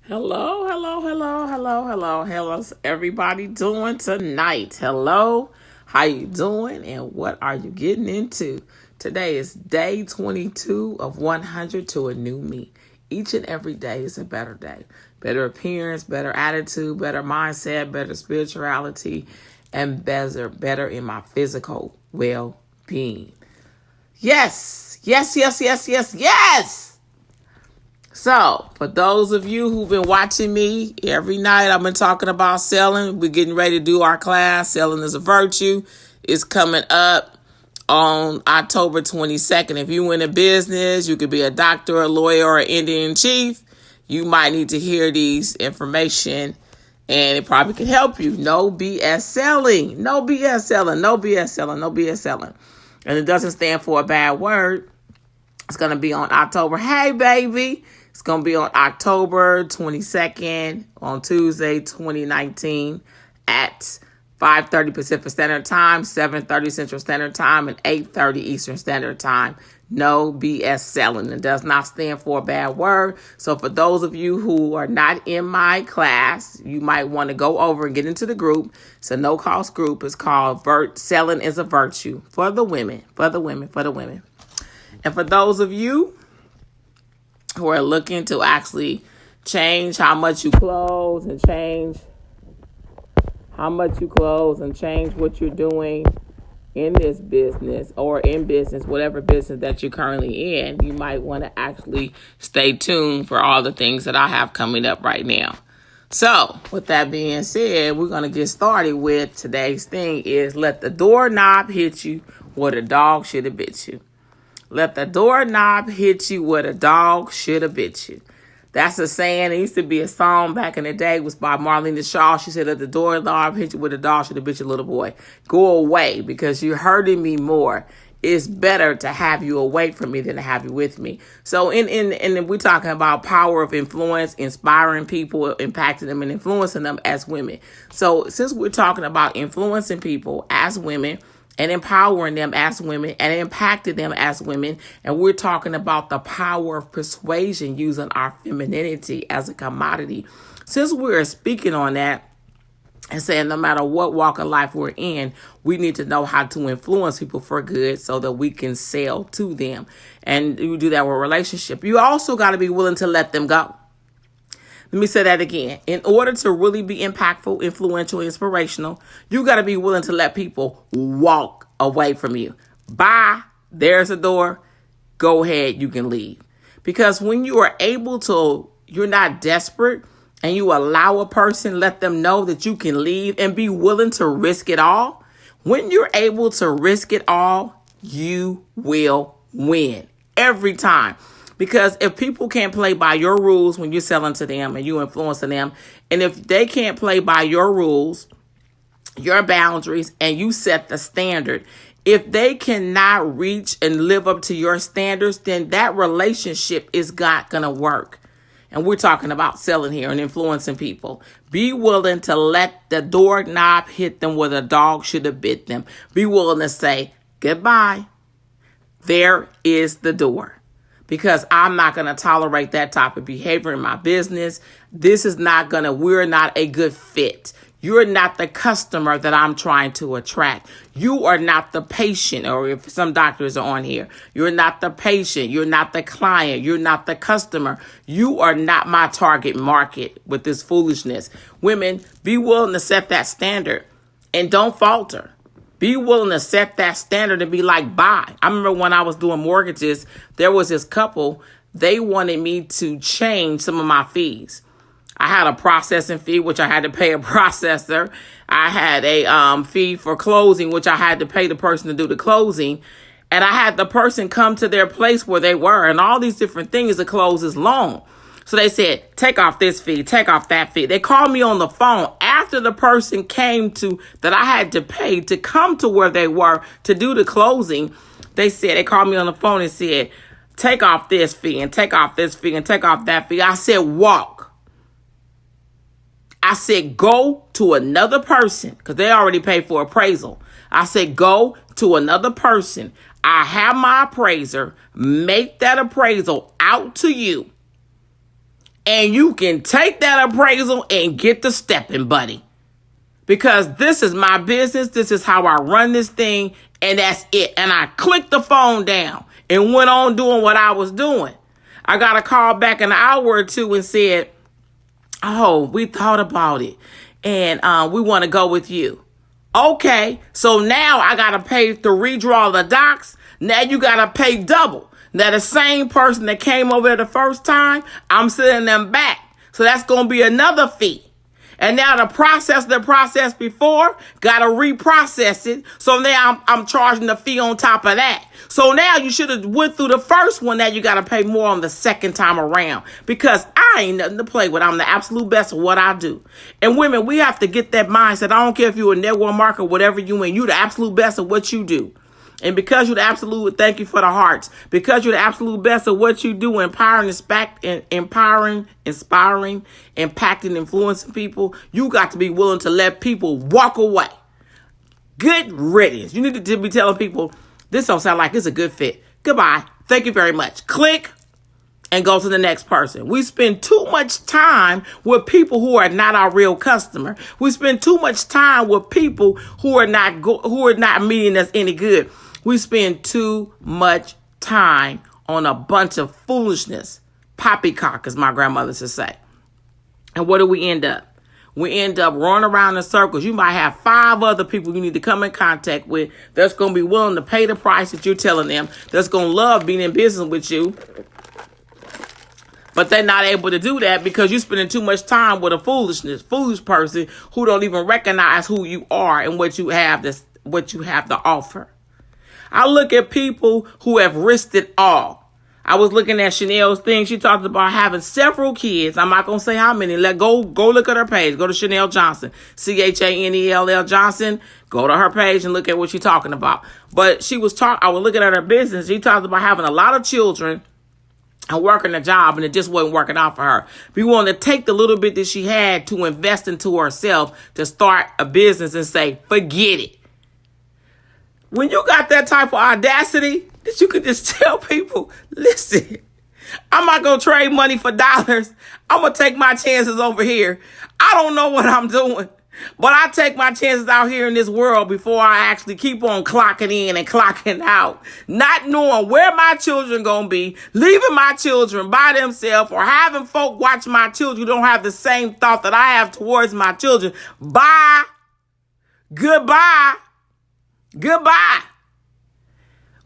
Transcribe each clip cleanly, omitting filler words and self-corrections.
Hello, hello, hello, hello, hello. How's everybody doing tonight? Hello, how you doing and what are you getting into? Today is day 22 of 100 to a new me. Each and every day is a better day. Better appearance, better attitude, better mindset, better spirituality, and better in my physical well-being. Yes, yes, yes, yes, yes, yes. So, for those of you who've been watching me every night, I've been talking about selling. We're getting ready to do our class, Selling is a Virtue. It's coming up on October 22nd. If you in a business, you could be a doctor, a lawyer, or an Indian chief, you might need to hear these information and it probably can help you. No BS selling. No BS selling. No BS selling. No BS selling. And it doesn't stand for a bad word. It's going to be on October. Hey, baby. It's going to be on October 22nd on Tuesday, 2019 at 5:30 Pacific Standard Time, 7:30 Central Standard Time, and 8:30 Eastern Standard Time. No BS selling. It does not stand for a bad word. So for those of you who are not in my class, you might want to go over and get into the group. It's a no-cost group. It's called Selling is a Virtue for the women, for the women, for the women. And for those of you who are looking to actually change how much you close and change what you're doing in this business or in business, whatever business that you're currently in, you might want to actually stay tuned for all the things that I have coming up right now. So, with that being said, we're going to get started with today's thing is let the doorknob hit you where the dog should have bit you. Let the doorknob hit you where the dog should have bit you. That's a saying. It used to be a song back in the day. It was by Marlene Shaw. She said, let the doorknob hit you where the dog should have bit you, little boy. Go away because you're hurting me more. It's better to have you away from me than to have you with me. So in we're talking about power of influence, inspiring people, impacting them and influencing them as women. So since we're talking about influencing people as women, and empowering them as women and impacting them as women. And we're talking about the power of persuasion using our femininity as a commodity. Since we're speaking on that and saying no matter what walk of life we're in, we need to know how to influence people for good so that we can sell to them. And you do that with a relationship. You also got to be willing to let them go. Let me say that again. In order to really be impactful, influential, inspirational, you got to be willing to let people walk away from you. Bye. There's a door. Go ahead. You can leave. Because when you are able to, you're not desperate and you allow a person, let them know that you can leave and be willing to risk it all. When you're able to risk it all, you will win every time. Because if people can't play by your rules when you're selling to them and you influencing them, and if they can't play by your rules, your boundaries, and you set the standard, if they cannot reach and live up to your standards, then that relationship is not going to work. And we're talking about selling here and influencing people. Be willing to let the doorknob hit them where the dog should have bit them. Be willing to say, goodbye. There is the door. Because I'm not going to tolerate that type of behavior in my business. We're not a good fit. You're not the customer that I'm trying to attract. You are not the patient, or if some doctors are on here, you're not the patient. You're not the client. You're not the customer. You are not my target market with this foolishness. Women, be willing to set that standard and don't falter. Be willing to set that standard and be like, bye. I remember when I was doing mortgages, there was this couple, they wanted me to change some of my fees. I had a processing fee, which I had to pay a processor. I had a fee for closing, which I had to pay the person to do the closing. And I had the person come to their place where they were and all these different things to close this loan. So they said, take off this fee, take off that fee. They called me on the phone after the person came to that I had to pay to come to where they were to do the closing. They called me on the phone and said, take off this fee and take off this fee and take off that fee. I said, walk. I said, go to another person because they already paid for appraisal. I said, go to another person. I have my appraiser make that appraisal out to you. And you can take that appraisal and get the stepping, buddy. Because this is my business. This is how I run this thing. And that's it. And I clicked the phone down and went on doing what I was doing. I got a call back an hour or two and said, oh, we thought about it. And we want to go with you. Okay. So now I got to pay to redraw the docs. Now you got to pay double. Now the same person that came over there the first time, I'm sending them back. So that's going to be another fee. And now the process before, got to reprocess it. So now I'm charging the fee on top of that. So now you should have went through the first one. Now you got to pay more on the second time around. Because I ain't nothing to play with. I'm the absolute best of what I do. And women, we have to get that mindset. I don't care if you're a network marketer, whatever you in. You're the absolute best of what you do. And because you're the absolute, thank you for the hearts. Because you're the absolute best of what you do, inspiring, impacting, influencing people, you got to be willing to let people walk away. Good riddance. You need to be telling people, this don't sound like it's a good fit. Goodbye. Thank you very much. Click and go to the next person. We spend too much time with people who are not our real customer. We spend too much time with people who are not meeting us any good. We spend too much time on a bunch of foolishness. Poppycock, as my grandmother used to say. And what do we end up? We end up running around in circles. You might have 5 other people you need to come in contact with that's going to be willing to pay the price that you're telling them, that's going to love being in business with you. But they're not able to do that because you're spending too much time with a foolish person who don't even recognize who you are and what you have to offer. I look at people who have risked it all. I was looking at Chanel's thing. She talked about having several kids. I'm not going to say how many. Go look at her page. Go to Chanel Johnson, Chanell Johnson. Go to her page and look at what she's talking about. But I was looking at her business. She talked about having a lot of children and working a job, and it just wasn't working out for her. We wanted to take the little bit that she had to invest into herself to start a business and say, forget it. When you got that type of audacity that you could just tell people, listen, I'm not going to trade money for dollars. I'm going to take my chances over here. I don't know what I'm doing, but I take my chances out here in this world before I actually keep on clocking in and clocking out, not knowing where my children going to be, leaving my children by themselves, or having folk watch my children who don't have the same thought that I have towards my children. Bye. Goodbye.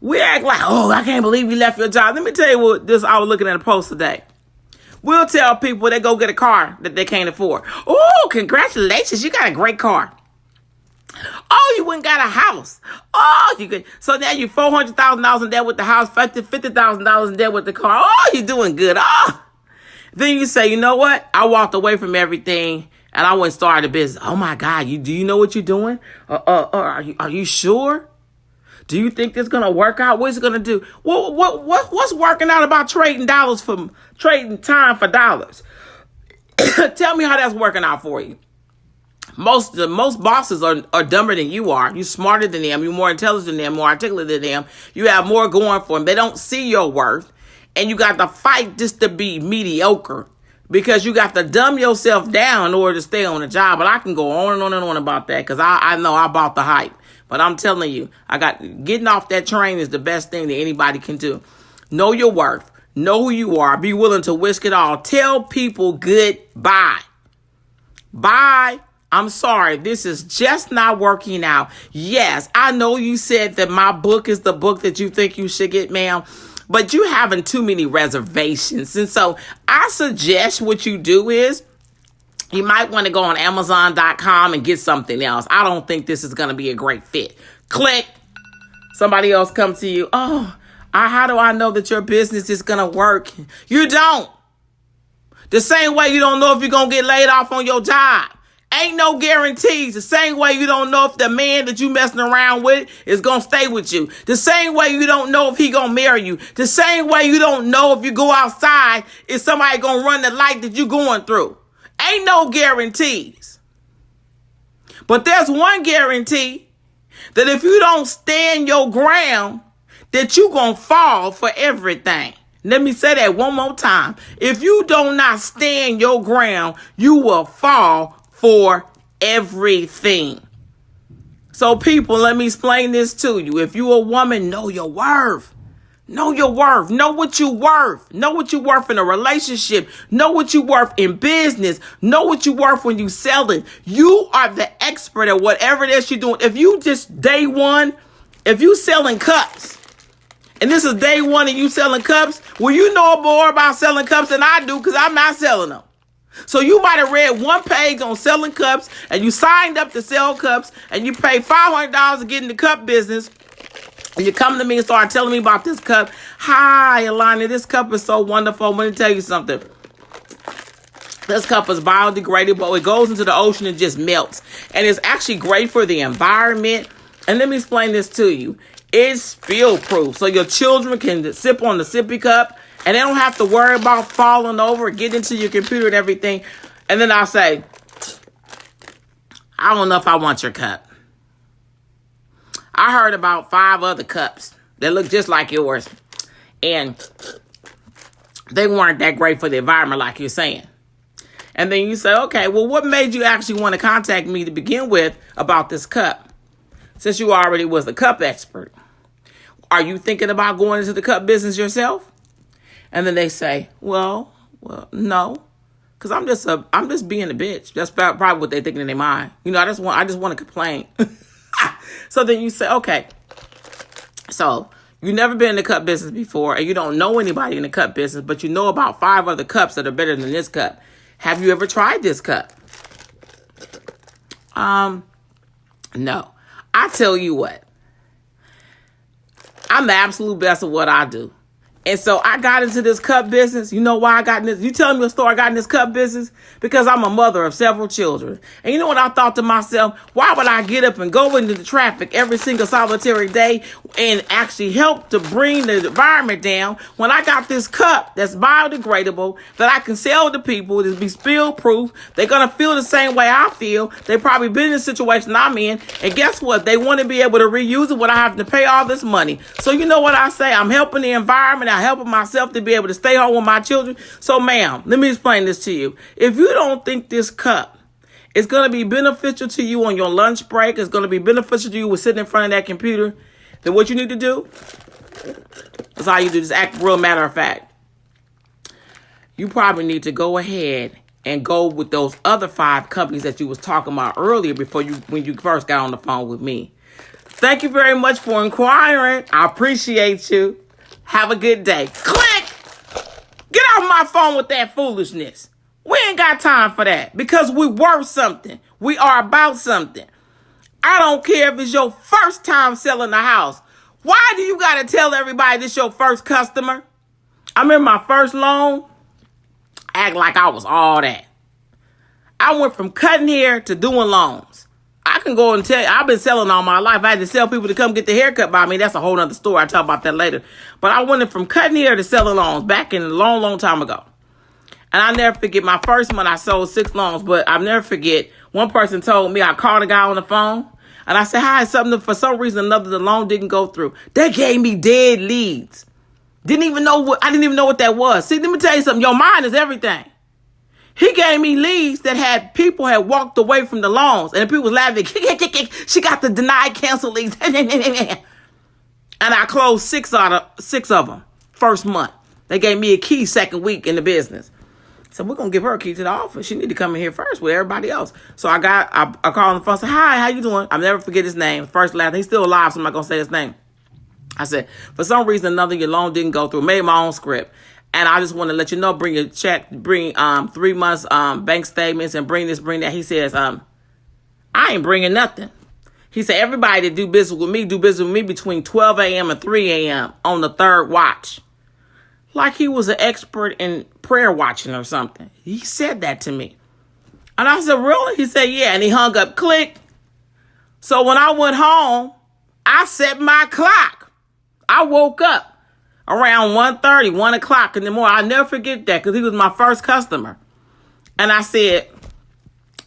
We act like, oh, I can't believe you left your job. Let me tell you I was looking at a post today. We'll tell people they go get a car that they can't afford. Oh, congratulations, you got a great car. Oh, you went and got a house. Oh, you good. So now you're $400,000 in debt with the house, $50,000 in debt with the car. Oh, you're doing good. Oh. Then you say, you know what? I walked away from everything and I went and started a business. Oh my God, do you know what you're doing? Are you sure? Do you think it's gonna work out? What's it gonna do? What's working out about trading time for dollars? Tell me how that's working out for you. Most bosses are dumber than you are. You're smarter than them. You're more intelligent than them. More articulate than them. You have more going for them. They don't see your worth, and you got to fight just to be mediocre. Because you got to dumb yourself down in order to stay on the job. But I can go on and on and on about that because I know I bought the hype. But I'm telling you, getting off that train is the best thing that anybody can do. Know your worth. Know who you are. Be willing to risk it all. Tell people goodbye. Bye. I'm sorry. This is just not working out. Yes, I know you said that my book is the book that you think you should get, ma'am. But you having too many reservations. And so I suggest what you do is you might want to go on Amazon.com and get something else. I don't think this is going to be a great fit. Click. Somebody else comes to you. Oh, how do I know that your business is going to work? You don't. The same way you don't know if you're going to get laid off on your job. Ain't no guarantees. The same way you don't know if the man that you messing around with is going to stay with you. The same way you don't know if he going to marry you. The same way you don't know if you go outside, is somebody going to run the light that you going through. Ain't no guarantees. But there's one guarantee, that if you don't stand your ground, that you going to fall for everything. Let me say that one more time. If you do not stand your ground, you will fall for everything. So people, let me explain this to you. If you a woman, know your worth. Know your worth. Know what you worth. Know what you worth in a relationship. Know what you worth in business. Know what you worth when you selling. You are the expert at whatever it is you're doing. If you just day one, if you selling cups, and this is day one and you selling cups, well, you know more about selling cups than I do because I'm not selling them. So you might have read one page on selling cups and you signed up to sell cups and you paid $500 to get in the cup business. And you come to me and start telling me about this cup. Hi, Alana, this cup is so wonderful. Let me tell you something. This cup is biodegradable. It goes into the ocean and just melts. And it's actually great for the environment. And let me explain this to you. It's spill proof. So your children can sip on the sippy cup and they don't have to worry about falling over, getting into your computer and everything. And then I'll say, I don't know if I want your cup. I heard about 5 other cups that look just like yours. And they weren't that great for the environment like you're saying. And then you say, okay, well, what made you actually want to contact me to begin with about this cup? Since you already was a cup expert. Are you thinking about going into the cup business yourself? And then they say, well, no. Because I'm just being a bitch. That's probably what they're thinking in their mind. You know, I just want to complain. So then you say, okay, so you've never been in the cup business before and you don't know anybody in the cup business, but you know about 5 other cups that are better than this cup. Have you ever tried this cup? No. I tell you what, I'm the absolute best at what I do. And so I got into this cup business. You know why I got in this? You telling me a story I got in this cup business? Because I'm a mother of several children. And you know what I thought to myself? Why would I get up and go into the traffic every single solitary day and actually help to bring the environment down when I got this cup that's biodegradable that I can sell to people, that's be spill proof. They're going to feel the same way I feel. They probably been in the situation I'm in. And guess what? They want to be able to reuse it without having to pay all this money. So you know what I say? I'm helping the environment. I'm helping myself to be able to stay home with my children. So, ma'am, let me explain this to you. If you don't think this cup is going to be beneficial to you on your lunch break, it's going to be beneficial to you with sitting in front of that computer, then what you need to do is all you do is act real matter of fact. You probably need to go ahead and go with those other 5 companies that you was talking about earlier when you first got on the phone with me. Thank you very much for inquiring. I appreciate you. Have a good day. Click! Get off my phone with that foolishness. We ain't got time for that because we worth something. We are about something. I don't care if it's your first time selling a house. Why do you got to tell everybody this your first customer? I remember my first loan, act like I was all that. I went from cutting hair to doing loans. I can go and tell you, I've been selling all my life. I had to sell people to come get the haircut by me. That's a whole other story. I'll talk about that later. But I went from cutting hair to selling loans back in a long, long time ago. And I'll never forget my first month I sold 6 loans. But I'll never forget one person told me, I called a guy on the phone. And I said, hi, for some reason or another, the loan didn't go through. They gave me dead leads. I didn't even know what that was. See, let me tell you something. Your mind is everything. He gave me leads that people had walked away from the loans. And the people was laughing. She got the denied, cancel leads. And I closed 6 of them first month. They gave me a key second week in the business. So we're going to give her a key to the office. She need to come in here first with everybody else. So I called on the phone and said, hi, how you doing? I'll never forget his name. First, last. He's still alive, so I'm not going to say his name. I said, for some reason or another, your loan didn't go through. Made my own script. And I just want to let you know, bring your check, bring 3 months bank statements and bring this, bring that. He says, I ain't bringing nothing. He said, everybody that do business with me between 12 a.m. and 3 a.m. on the third watch. Like he was an expert in prayer watching or something. He said that to me. And I said, really? He said, yeah. And he hung up, click. So when I went home, I set my clock. I woke up around 1:30, 1 o'clock in the morning. I'll never forget that because he was my first customer. And I said,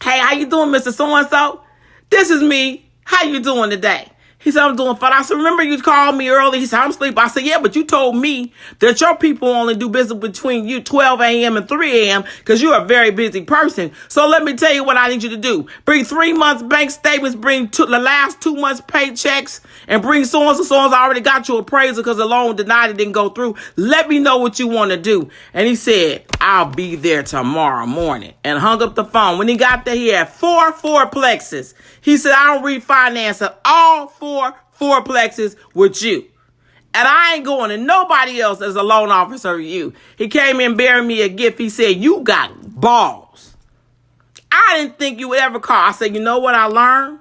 hey, how you doing, Mr. So-and-so? This is me. How you doing today? He said, I'm doing fine. I said, remember you called me early? He said, I'm asleep. I said, yeah, but you told me that your people only do business between you 12 a.m. and 3 a.m. because you're a very busy person. So let me tell you what I need you to do. Bring 3 months bank statements, bring the last 2 months paychecks, and bring so-and-so. So-and-so already got you appraisal because the loan denied it didn't go through. Let me know what you want to do. And he said, I'll be there tomorrow morning. And hung up the phone. When he got there, he had 4 fourplexes. He said, I don't refinance it. All 4 fourplexes with you. And I ain't going to nobody else as a loan officer with you. He came in bearing me a gift. He said, you got balls. I didn't think you would ever call. I said, you know what I learned?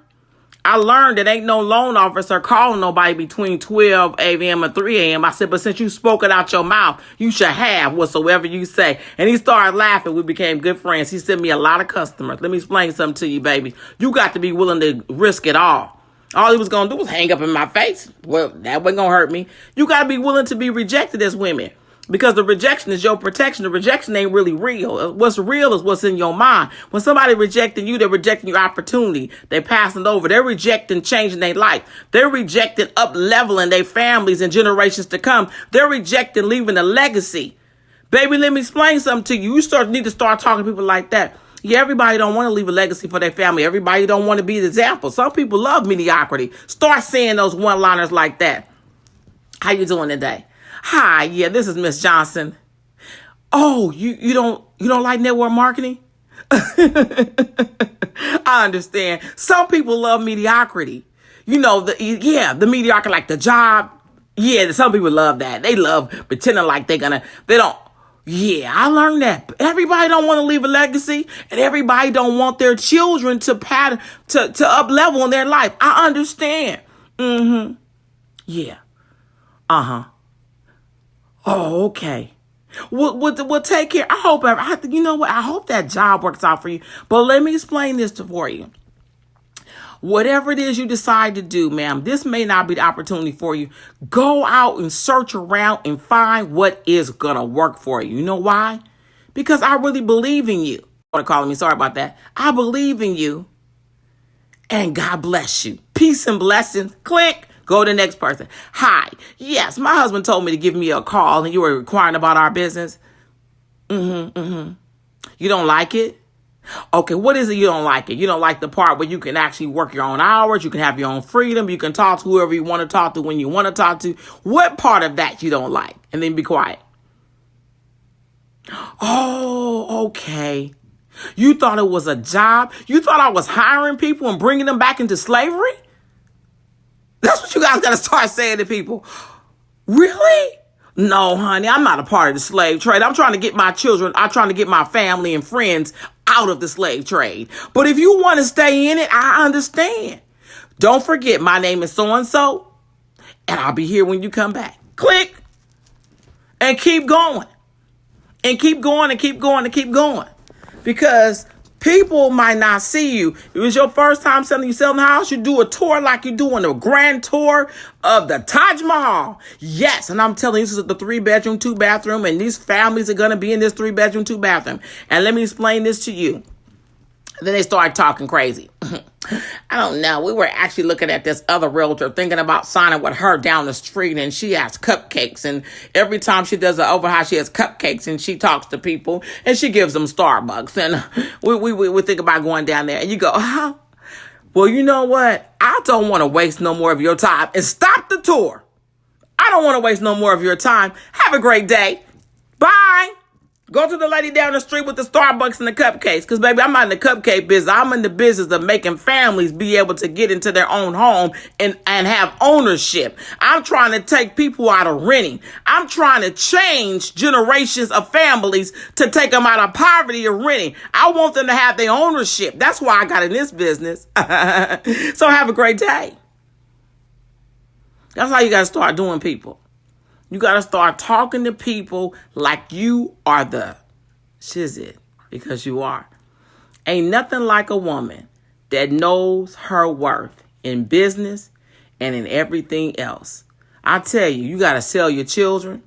I learned that ain't no loan officer calling nobody between 12 a.m. and 3 a.m. I said, but since you spoke it out your mouth, you should have whatsoever you say. And he started laughing. We became good friends. He sent me a lot of customers. Let me explain something to you, baby. You got to be willing to risk it all. All he was going to do was hang up in my face. Well, that wasn't going to hurt me. You got to be willing to be rejected as women. Because the rejection is your protection. The rejection ain't really real. What's real is what's in your mind. When somebody rejecting you, they're rejecting your opportunity. They're passing over. They're rejecting changing their life. They're rejecting up-leveling their families and generations to come. They're rejecting leaving a legacy. Baby, let me explain something to you. You need to start talking to people like that. Yeah, everybody don't want to leave a legacy for their family. Everybody don't want to be the example. Some people love mediocrity. Start saying those one-liners like that. How you doing today? Hi, yeah, this is Miss Johnson. Oh, you don't like network marketing? I understand. Some people love mediocrity. You know, the mediocre, like the job. Yeah, some people love that. They love pretending like they don't. Yeah, I learned that. Everybody don't want to leave a legacy, and everybody don't want their children to up level in their life. I understand. Yeah. Oh, okay. We'll take care. I hope that job works out for you. But let me explain this for you. Whatever it is you decide to do, ma'am, this may not be the opportunity for you. Go out and search around and find what is going to work for you. You know why? Because I really believe in you. Calling me. Sorry about that. I believe in you. And God bless you. Peace and blessings. Click. Go to the next person. Hi. Yes, my husband told me to give me a call and you were inquiring about our business. You don't like it? Okay, what is it you don't like it? You don't like the part where you can actually work your own hours. You can have your own freedom. You can talk to whoever you want to talk to when you want to talk to. What part of that you don't like? And then be quiet. Oh, okay. You thought it was a job? You thought I was hiring people and bringing them back into slavery? That's what you guys got to start saying to people. Really? No, honey, I'm not a part of the slave trade. I'm trying to get my children, I'm trying to get my family and friends out of the slave trade. But if you want to stay in it, I understand. Don't forget, my name is so-and-so, and I'll be here when you come back. Click. And keep going. And keep going and keep going and keep going. Because people might not see you. If it was your first time selling the house, you do a tour like you're doing a grand tour of the Taj Mahal. Yes, and I'm telling you, this is the 3-bedroom, 2-bathroom, and these families are going to be in this 3-bedroom, 2-bathroom. And let me explain this to you. Then they started talking crazy. I don't know. We were actually looking at this other realtor thinking about signing with her down the street, and she has cupcakes, and every time she does an overhaul, she has cupcakes, and she talks to people and she gives them Starbucks, and we think about going down there. And you go, well, you know what? I don't want to waste no more of your time, and stop the tour. I don't want to waste no more of your time. Have a great day. Bye. Go to the lady down the street with the Starbucks and the cupcakes. Because, baby, I'm not in the cupcake business. I'm in the business of making families be able to get into their own home and have ownership. I'm trying to take people out of renting. I'm trying to change generations of families to take them out of poverty or renting. I want them to have their ownership. That's why I got in this business. So have a great day. That's how you got to start doing people. You got to start talking to people like you are the shizit, because you are. Ain't nothing like a woman that knows her worth in business and in everything else. I tell you, you got to sell your children.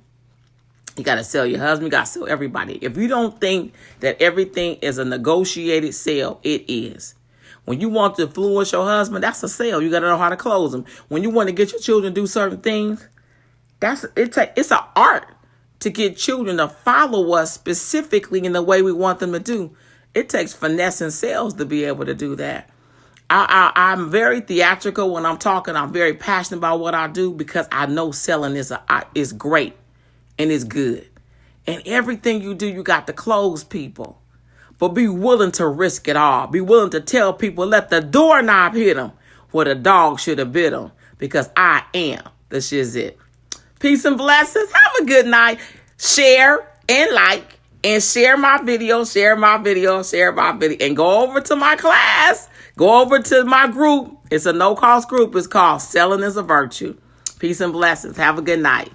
You got to sell your husband. You got to sell everybody. If you don't think that everything is a negotiated sale, it is. When you want to influence your husband, that's a sale. You got to know how to close them. When you want to get your children to do certain things, it's an art to get children to follow us specifically in the way we want them to do. It takes finesse and sales to be able to do that. I'm very theatrical when I'm talking. I'm very passionate about what I do because I know selling is great and it's good. And everything you do, you got to close people. But be willing to risk it all. Be willing to tell people, let the doorknob hit them where the dog should have bit them, because I am the shizit. Peace and blessings. Have a good night. Share and like and share my video, and go over to my class. Go over to my group. It's a no-cost group. It's called Selling is a Virtue. Peace and blessings. Have a good night.